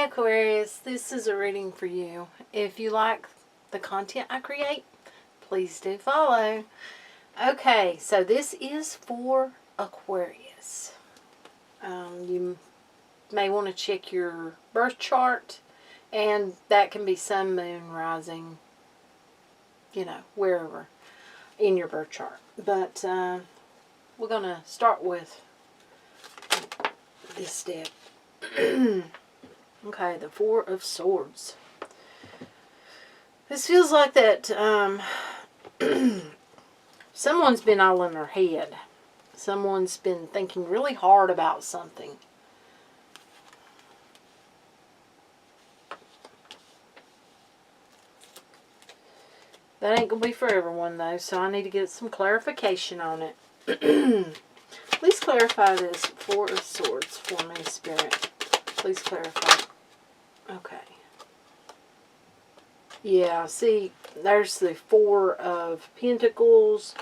Aquarius, this is a reading for you. If you like the content I create, please do follow. Okay, so this is for Aquarius. You may want to check your birth chart, and that can be sun, moon, rising, wherever in your birth chart. But we're going to start with this step. Okay, the Four of Swords. This feels like that someone's been all in their head. Someone's been thinking really hard about something. That ain't going to be for everyone, though, so I need to get some clarification on it. Please clarify this Four of Swords for me, Spirit. Please clarify. Okay. Yeah, see, there's the Four of Pentacles.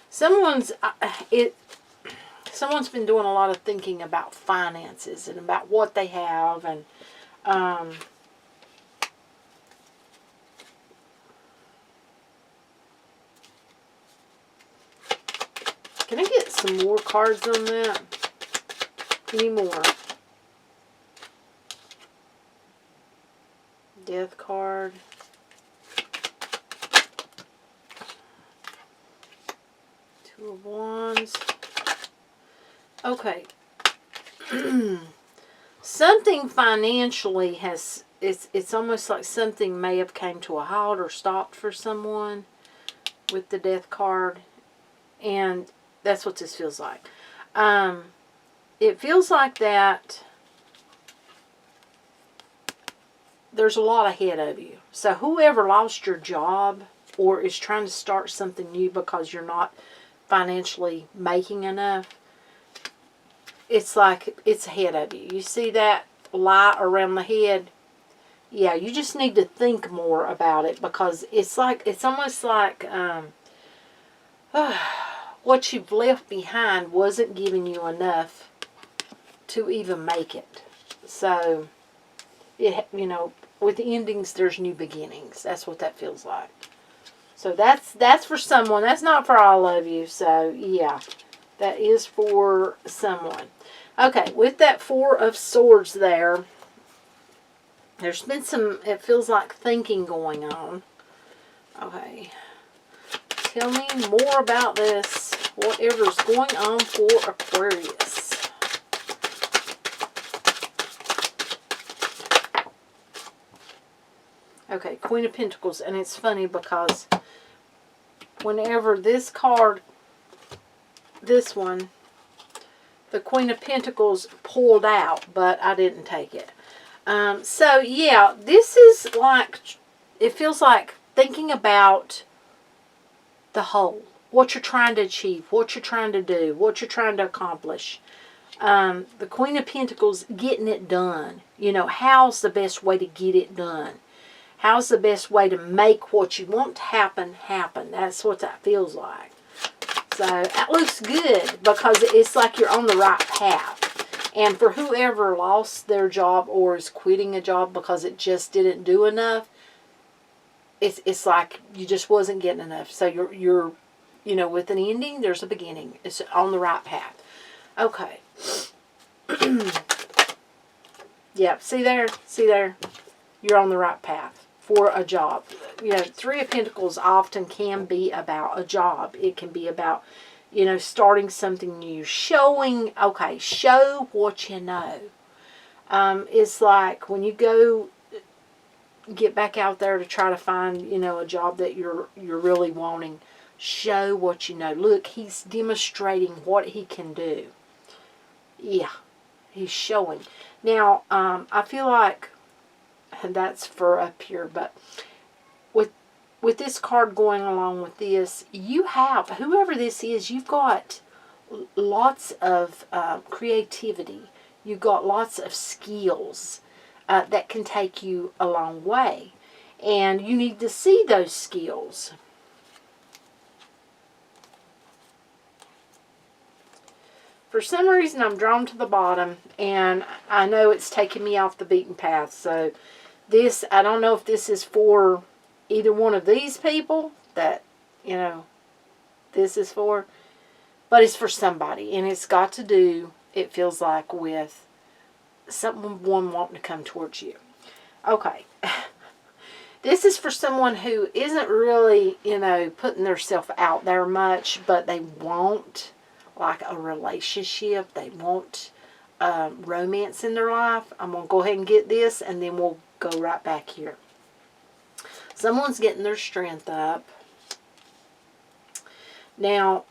Someone's been doing a lot of thinking about finances and about what they have, and can I get some more cards on that? Any more? Death card. Two of Wands. Okay. Something financially it's almost like something may have came to a halt or stopped for someone with the Death card. And that's what this feels like. It feels like that there's a lot ahead of you. So whoever lost your job or is trying to start something new because you're not financially making enough, it's like it's ahead of you. You see that light around the head? Yeah, you just need to think more about it, because it's almost like what you've left behind wasn't giving you enough to even make it. So, with the endings, there's new beginnings. That's what that feels like. So that's for someone. That's not for all of you. So, yeah, that is for someone. Okay, with that Four of Swords there's been some, it feels like, thinking going on. Okay. Tell me more about this, whatever's going on for Aquarius. Okay, Queen of Pentacles. And it's funny because whenever this card, this one, the Queen of Pentacles pulled out, but I didn't take it. So, yeah, this is like, it feels like thinking about the whole. What you're trying to achieve, what you're trying to do, what you're trying to accomplish. The Queen of Pentacles, getting it done. How's the best way to get it done? How's the best way to make what you want to happen, happen? That's what that feels like. So, that looks good, because it's like you're on the right path. And for whoever lost their job or is quitting a job because it just didn't do enough, it's like you just wasn't getting enough. So, you're with an ending, there's a beginning. It's on the right path. Okay. Yeah, see there? See there? You're on the right path for a job. Three of Pentacles often can be about a job. It can be about, starting something new. Showing, okay, show what you know. It's like when you go get back out there to try to find, a job that you're really wanting. Show what you know. Look, he's demonstrating what he can do. Yeah, he's showing. Now, I feel like, and that's for up here, but with this card going along with this, you have, whoever this is, you've got lots of creativity. You've got lots of skills that can take you a long way. And you need to see those skills. For some reason, I'm drawn to the bottom, and I know it's taking me off the beaten path. So this, I don't know if this is for either one of these people that, you know, this is for, but it's for somebody, and it's got to do, it feels like, with someone wanting to come towards you. Okay. This is for someone who isn't really, you know, putting themselves out there much, but they want like a relationship. They want romance in their life. I'm going to go ahead and get this, and then we'll go right back here. Someone's getting their strength up. Now,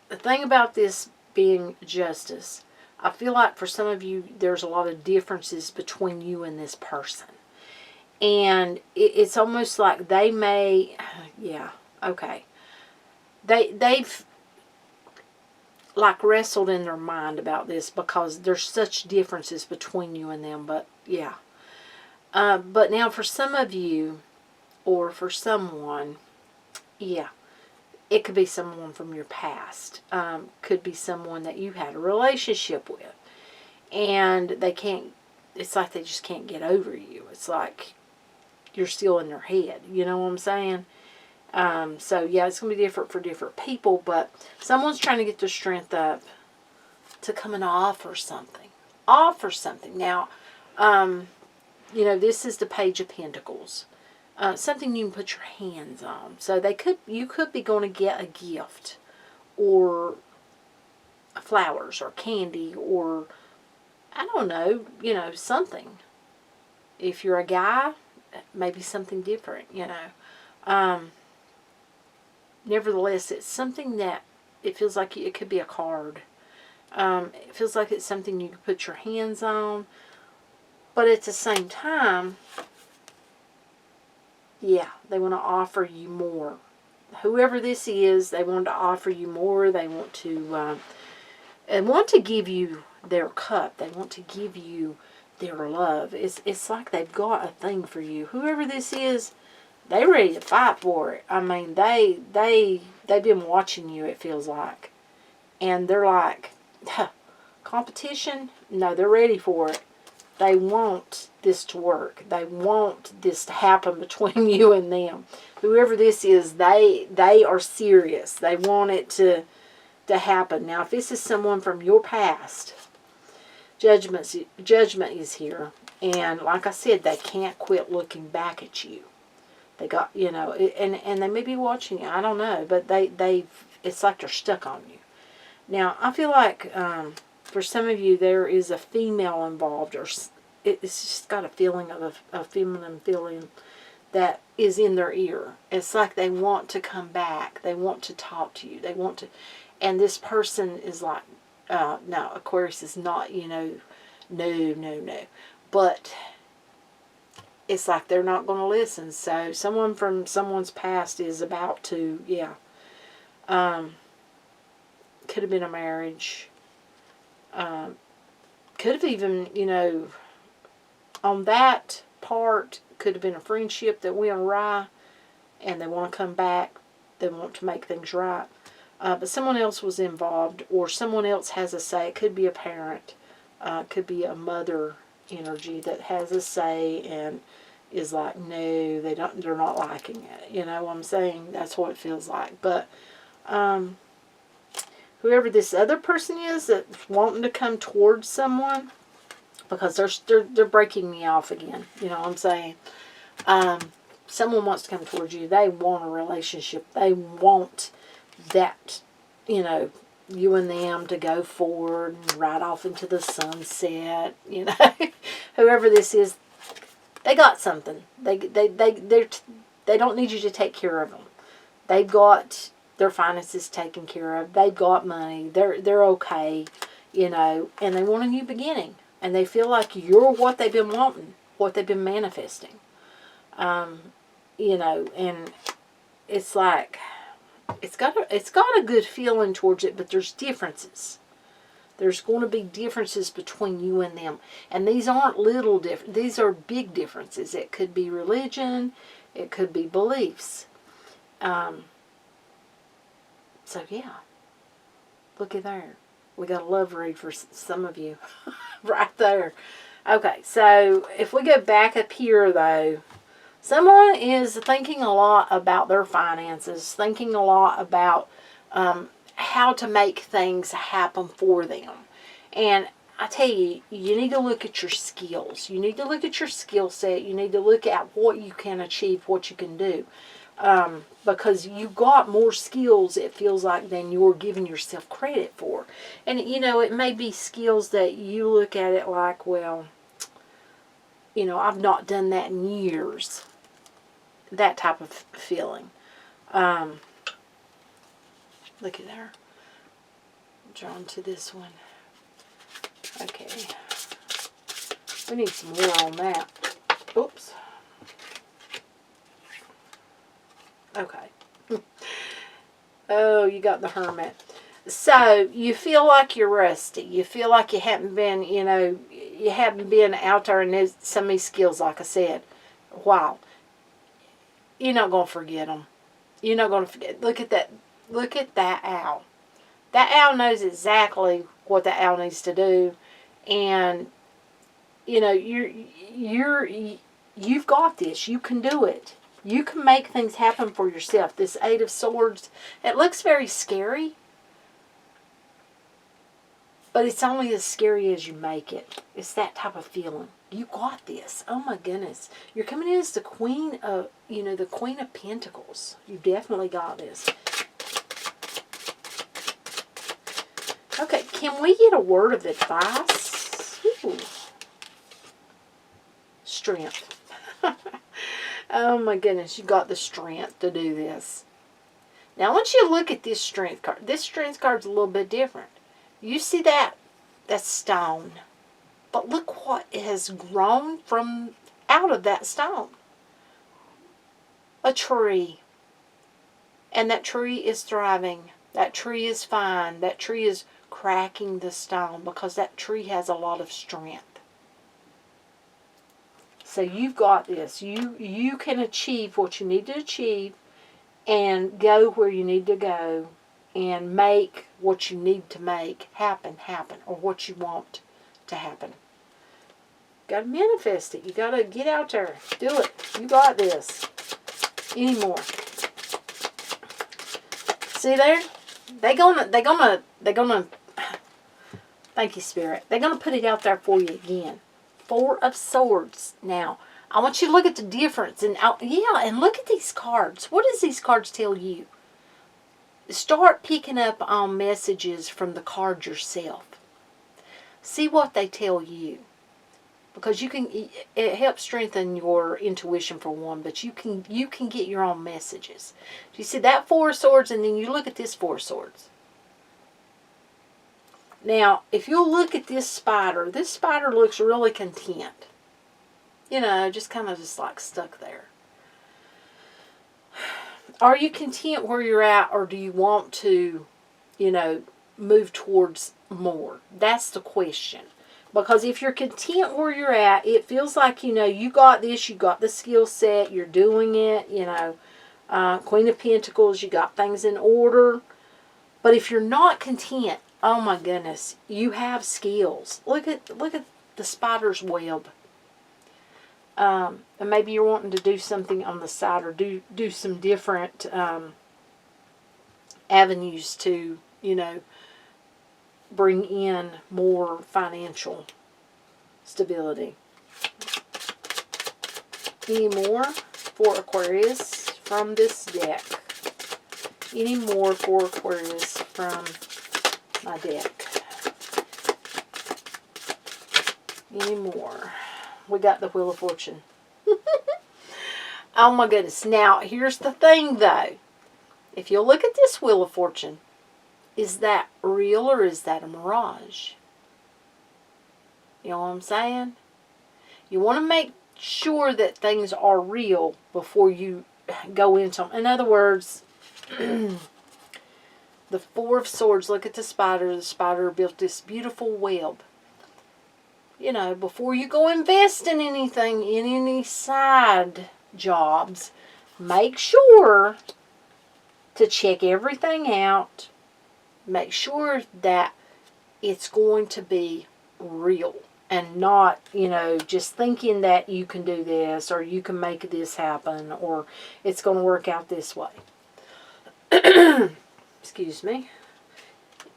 the thing about this being justice, I feel like for some of you, there's a lot of differences between you and this person. And it's almost like they may, yeah, okay. They've like wrestled in their mind about this because there's such differences between you and them. But yeah. But now for some of you, or for someone, yeah, it could be someone from your past. Could be someone that you had a relationship with. And they can't, it's like they just can't get over you. It's like you're still in their head. You know what I'm saying? So, yeah, it's going to be different for different people, but someone's trying to get their strength up to come and offer something. Offer something. Now, you know, this is the Page of Pentacles. Something you can put your hands on. So, you could be going to get a gift, or flowers, or candy, or, I don't know, you know, something. If you're a guy, maybe something different, you know. Nevertheless, it's something that it feels like it could be a card. It feels like it's something you could put your hands on. But at the same time, yeah, they want to offer you more. Whoever this is, they want to offer you more. They want to give you their cup. They want to give you their love. It's like they've got a thing for you. Whoever this is, they're ready to fight for it. I mean, they've been watching you, it feels like. And they're like, huh, competition? No, they're ready for it. They want this to work. They want this to happen between you and them. Whoever this is, they are serious. They want it to happen. Now, if this is someone from your past, judgment is here. And like I said, they can't quit looking back at you. They got, you know, and they may be watching you. I don't know, but it's like they're stuck on you. Now, I feel like for some of you, there is a female involved, or it's just got a feeling of a feminine feeling that is in their ear. It's like they want to come back. They want to talk to you. They want to, and this person is like, no, Aquarius is not, you know, no. But it's like they're not going to listen. So someone from someone's past is about to, yeah. Could have been a marriage. Could have even, you know, on that part, could have been a friendship that went awry, and they want to come back. They want to make things right. But someone else was involved, or someone else has a say. It could be a parent. Could be a mother energy that has a say and is like, no, they're not liking it. You know what I'm saying? That's what it feels like. But whoever this other person is that's wanting to come towards someone, because they're breaking me off again. You know what I'm saying? Someone wants to come towards you. They want a relationship. They want that, you know, you and them to go forward and ride off into the sunset. You know, whoever this is, they got something. They don't need you to take care of them. They've got their finances taken care of. They've got money. They're okay, you know, and they want a new beginning. And they feel like you're what they've been wanting, what they've been manifesting. You know, and it's like, it's got a good feeling towards it, but there's differences. There's going to be differences between you and them. And these aren't little differences. These are big differences. It could be religion. It could be beliefs. So, yeah. Look at there. We got a love read for some of you. Right there. Okay, so if we go back up here, though, someone is thinking a lot about their finances, thinking a lot about how to make things happen for them. And I tell you, you need to look at your skills. You need to look at your skill set. You need to look at what you can achieve, what you can do. Because you got more skills, it feels like, than you're giving yourself credit for. And, you know, it may be skills that you look at it like, well, you know, I've not done that in years. That type of feeling. Look at there. I'm drawn to this one. Okay. We need some more on that. Oops. Okay. Oh, you got the Hermit. So, you feel like you're rusty. You feel like you haven't been, you know, you haven't been out there in some of these skills, like I said, a while. You're not going to forget them. You're not going to forget. Look at that. Look at that owl. That owl knows exactly what that owl needs to do. And, you know, you've got this. You can do it. You can make things happen for yourself. This Eight of Swords, it looks very scary. But it's only as scary as you make it. It's that type of feeling. You got this. Oh my goodness. You're coming in as the Queen of, you know, the Queen of Pentacles. You definitely got this. Okay, can we get a word of advice? Ooh. Strength. Oh my goodness, you got the strength to do this. Now, I want you to look at this strength card. This strength card's a little bit different. You see that? That's stone. But look what has grown from out of that stone. A tree. And that tree is thriving. That tree is fine. That tree is cracking the stone because that tree has a lot of strength. So you've got this. You can achieve what you need to achieve and go where you need to go and make what you need to make happen, or what you want to happen. Got to manifest it. You got to get out there. Do it. You got this. Any more? See there? They're gonna thank you, Spirit. They're gonna put it out there for you again. Four of Swords. Now, I want you to look at the difference. And look at these cards. What does these cards tell you? Start picking up on messages from the card yourself. See what they tell you. Because it helps strengthen your intuition for one, but you can get your own messages. You see that Four of Swords, and then you look at this Four of Swords. Now, if you look at this spider looks really content. You know, just kind of just like stuck there. Are you content where you're at, or do you want to, you know, move towards more? That's the question. Because if you're content where you're at, it feels like, you know, you got this, you got the skill set, you're doing it, you know. Queen of Pentacles, you got things in order. But if you're not content, oh my goodness, you have skills. Look at the spider's web. And maybe you're wanting to do something on the side, or do some different avenues to, you know, bring in more financial stability. Any more for Aquarius from this deck? Any more for Aquarius from my deck? Any more? We got the Wheel of Fortune. Oh my goodness. Now, here's the thing though. If you look at this Wheel of Fortune, is that real or is that a mirage? You know what I'm saying? You want to make sure that things are real before you go into them. In other words, the Four of Swords, look at the spider. The spider built this beautiful web. You know, before you go invest in anything, in any side jobs, make sure to check everything out. Make sure that it's going to be real. And not, you know, just thinking that you can do this or you can make this happen or it's going to work out this way. Excuse me.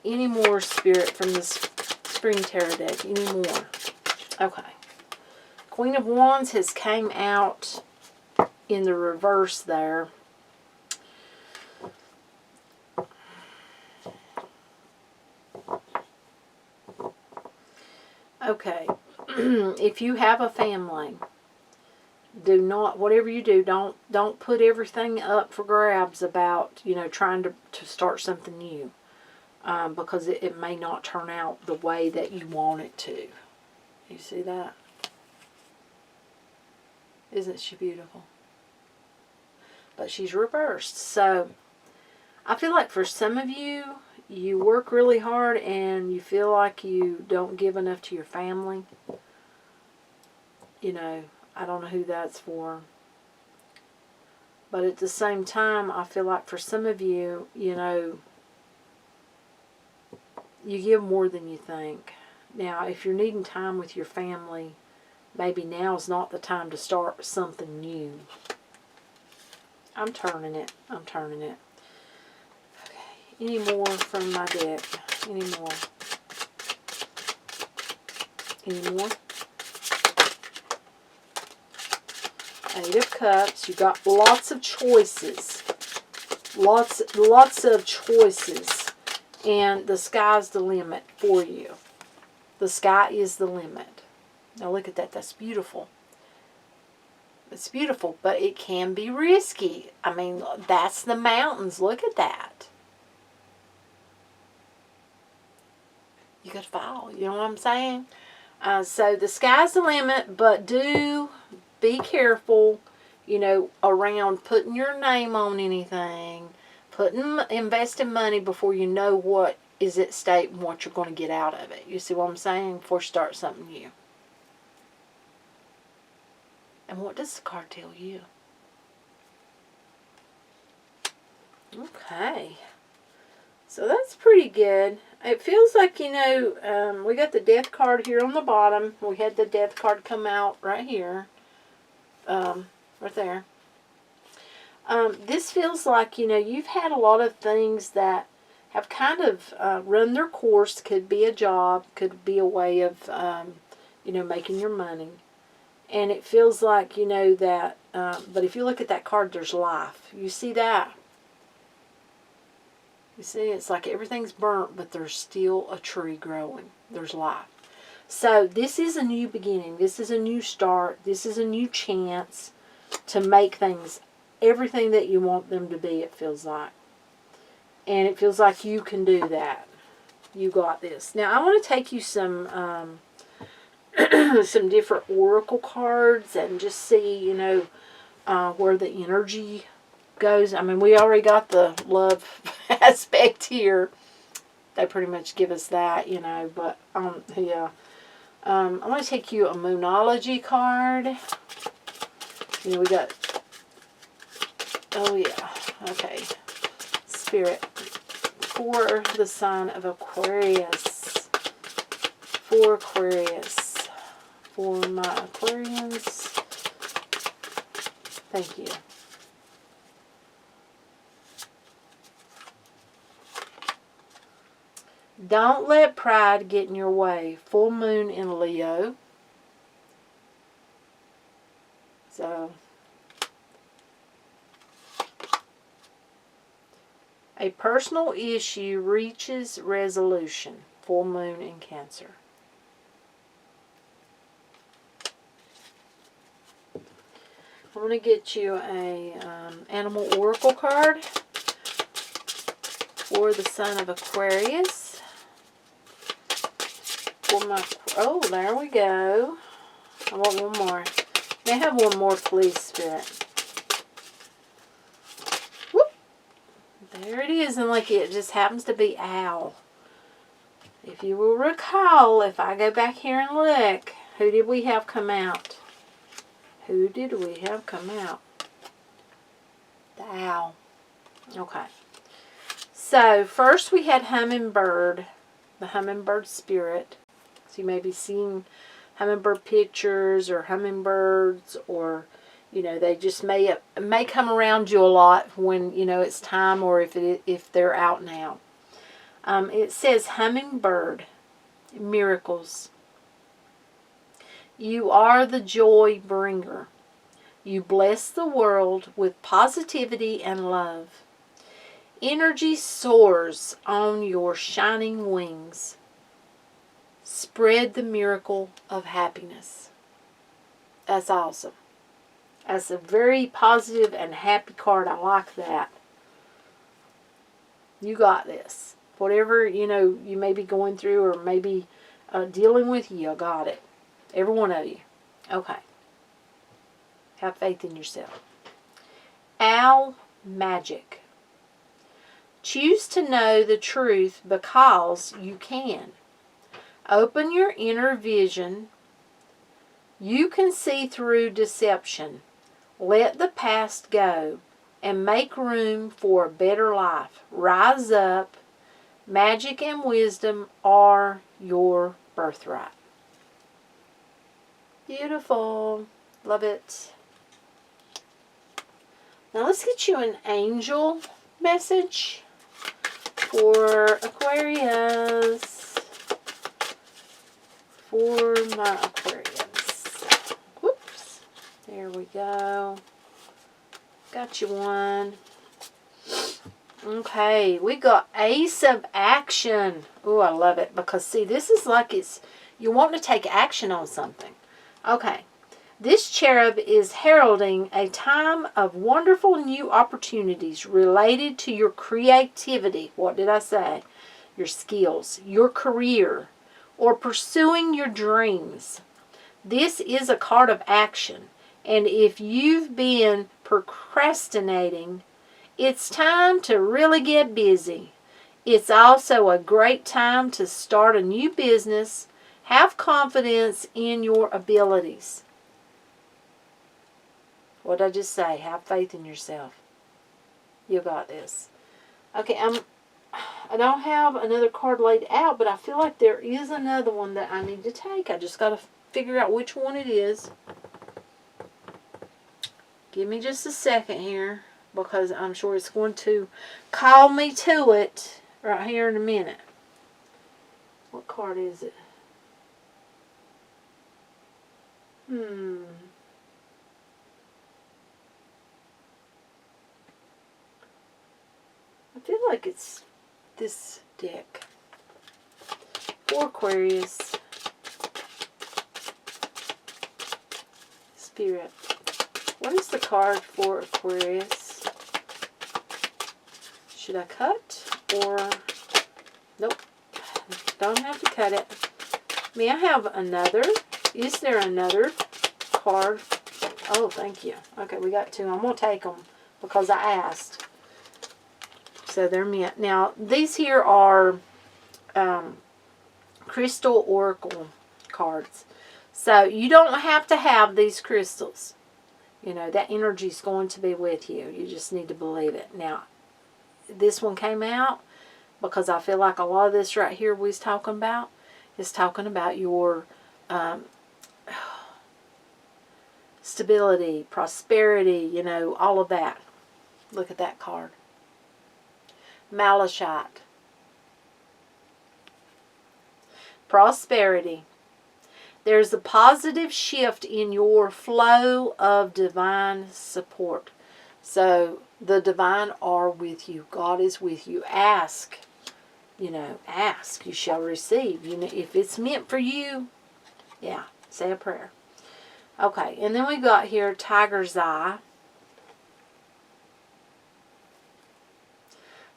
Any more, Spirit, from this Spring Tarot deck? Any more? Okay. Queen of Wands has came out in the reverse there. Okay. If you have a family, do not, whatever you do, don't put everything up for grabs about, you know, trying to start something new. Because it may not turn out the way that you want it to. You see that? Isn't she beautiful? But she's reversed. So, I feel like for some of you, you work really hard and you feel like you don't give enough to your family. You know, I don't know who that's for. But at the same time, I feel like for some of you, you know, you give more than you think. Now, if you're needing time with your family, maybe now's not the time to start something new. I'm turning it. I'm turning it. Okay. Any more from my deck? Any more? Any more? Eight of Cups. You got lots of choices. Lots of choices. And the sky's the limit for you. The sky is the limit. Now look at that. That's beautiful. It's beautiful, but it can be risky. I mean, that's the mountains. Look at that. You could fall. You know what I'm saying? So the sky's the limit, but do be careful, you know, around putting your name on anything. Investing money before you know what is at stake and what you're going to get out of it. You see what I'm saying? Before you start something new. And what does the card tell you? Okay. So that's pretty good. It feels like, you know, we got the Death card here on the bottom. We had the Death card come out right here. Right there. This feels like, you know, you've had a lot of things that have kind of run their course. Could be a job, could be a way of, you know, making your money. And it feels like, you know, that, but if you look at that card, there's life. You see that? You see, it's like everything's burnt, but there's still a tree growing. There's life. So this is a new beginning. This is a new start. This is a new chance to make things everything that you want them to be, it feels like. And it feels like you can do that. You got this. Now, I want to take you some some different oracle cards and just see, you know, where the energy goes. I mean, we already got the love aspect here. They pretty much give us that, you know. But, yeah. I'm going to take you a Moonology card. You know, we got... Oh, yeah. Okay. Spirit. For the sign of Aquarius. For Aquarius. For my Aquarians. Thank you. Don't let pride get in your way. Full moon in Leo. So... a personal issue reaches resolution. Full moon in Cancer. I'm going to get you a animal oracle card for the sign of Aquarius. For my, oh, there we go. I want one more. May I have one more, please, Spirit? There it is, and like it just happens to be owl. If you will recall, if I go back here and look, who did we have come out? Who did we have come out? The owl. Okay. So, first we had hummingbird. the hummingbird spirit. So you may be seeing hummingbird pictures or hummingbirds, or they just may come around you a lot when it's time, or if they're out now. It says hummingbird miracles. You are the joy bringer. You bless the world with positivity and love. Energy soars on your shining wings. Spread the miracle of happiness. That's awesome. That's a very positive and happy card. I like that. You got this. Whatever, you may be going through or maybe dealing with, you got it. Every one of you. Okay. Have faith in yourself. Owl magic. Choose to know the truth because you can. Open your inner vision. You can see through deception. Let the past go and make room for a better life. Rise up. Magic and wisdom are your birthright. Beautiful. Love it. Now let's get you an angel message for Aquarius. For my Aquarius. Whoops. There we go. Got you one. Okay, we got Ace of Action. Oh, I love it. Because, see, this is like you want to take action on something. Okay. This cherub is heralding a time of wonderful new opportunities related to your creativity. What did I say? Your skills, your career, or pursuing your dreams. This is a card of action. And if you've been procrastinating, it's time to really get busy. It's also a great time to start a new business. Have confidence in your abilities. What did I just say? Have faith in yourself. You got this. Okay, I don't have another card laid out, but I feel like there is another one that I need to take. I just got to figure out which one it is. Give me just a second here, because I'm sure it's going to call me to it right here in a minute. What card is it? I feel like it's this deck. For Aquarius. Spirit. What is the card for Aquarius? Should I cut or... Nope. Don't have to cut it. May I have another? Is there another card? Oh, thank you. Okay, we got two. I'm going to take them because I asked. So they're meant. Now, these here are crystal oracle cards. So you don't have to have these crystals. That energy is going to be with you. You just need to believe it. Now, this one came out because I feel like a lot of this right here we was talking about is talking about your stability, prosperity, all of that. Look at that card. Malachite. Prosperity. There's a positive shift in your flow of divine support. So the divine are with you. God is with you. Ask. Ask. You shall receive. If it's meant for you, yeah, say a prayer. Okay, and then we got here Tiger's Eye.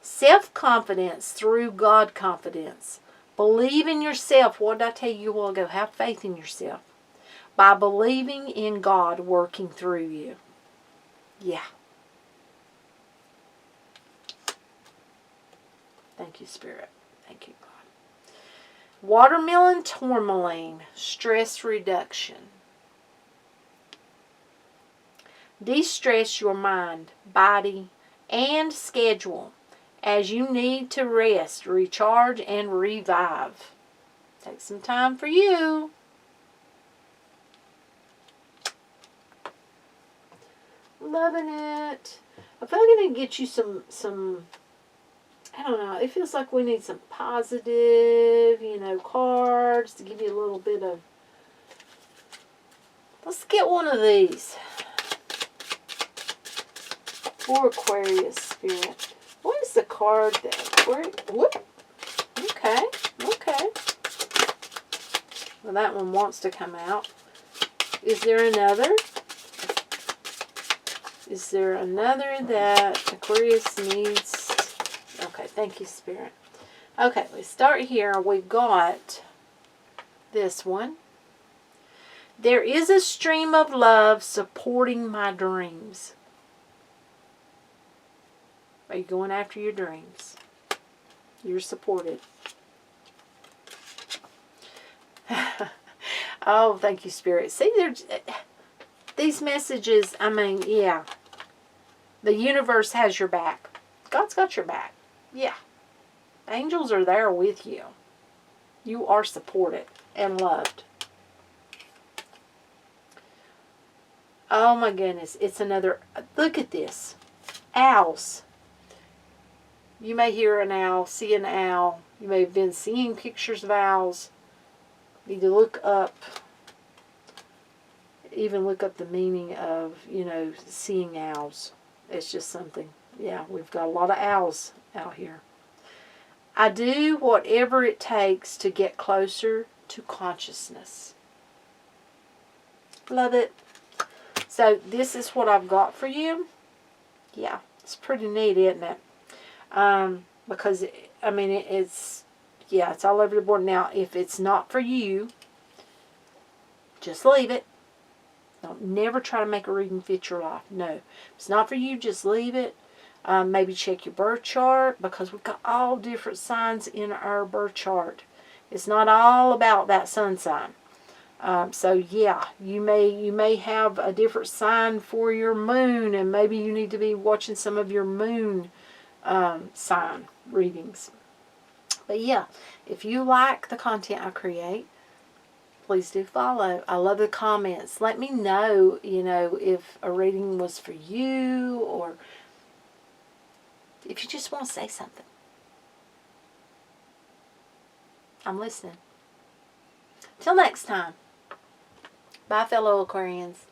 Self-confidence through God confidence. Believe in yourself. What did I tell you a while ago? Have faith in yourself. By believing in God working through you. Yeah. Thank you, Spirit. Thank you, God. Watermelon tourmaline. Stress reduction. De-stress your mind, body, and schedule. as you need to rest, recharge, and revive. Take some time for you. Loving it. I feel like I need to get you some, I don't know, it feels like we need some positive, cards to give you a little bit of, let's get one of these. For Aquarius Spirit. What is the card that, whoop, okay. Well, that one wants to come out. Is there another? Is there another that Aquarius needs? Okay, thank you, Spirit. Okay, we start here. We've got this one. There is a stream of love supporting my dreams. Are you going after your dreams? You're supported. Oh, thank you, Spirit. See, these messages, I mean, yeah. The universe has your back. God's got your back. Yeah. Angels are there with you. You are supported and loved. Oh my goodness. It's another, look at this. Owls. You may hear an owl, see an owl. You may have been seeing pictures of owls. You need to look up, even look up the meaning of, seeing owls. It's just something. Yeah, we've got a lot of owls out here. I do whatever it takes to get closer to consciousness. Love it. So this is what I've got for you. Yeah, it's pretty neat, isn't it? Because, I mean, it's all over the board. Now, if it's not for you, just leave it. Don't never try to make a reading fit your life. No. If it's not for you, just leave it. Maybe check your birth chart, because we've got all different signs in our birth chart. It's not all about that sun sign. So yeah, you may have a different sign for your moon, and maybe you need to be watching some of your moon sign readings. But yeah, if you like the content I create, please do follow. I love the comments. Let me know, if a reading was for you, or if you just want to say something. I'm listening. Till next time. Bye, fellow Aquarians.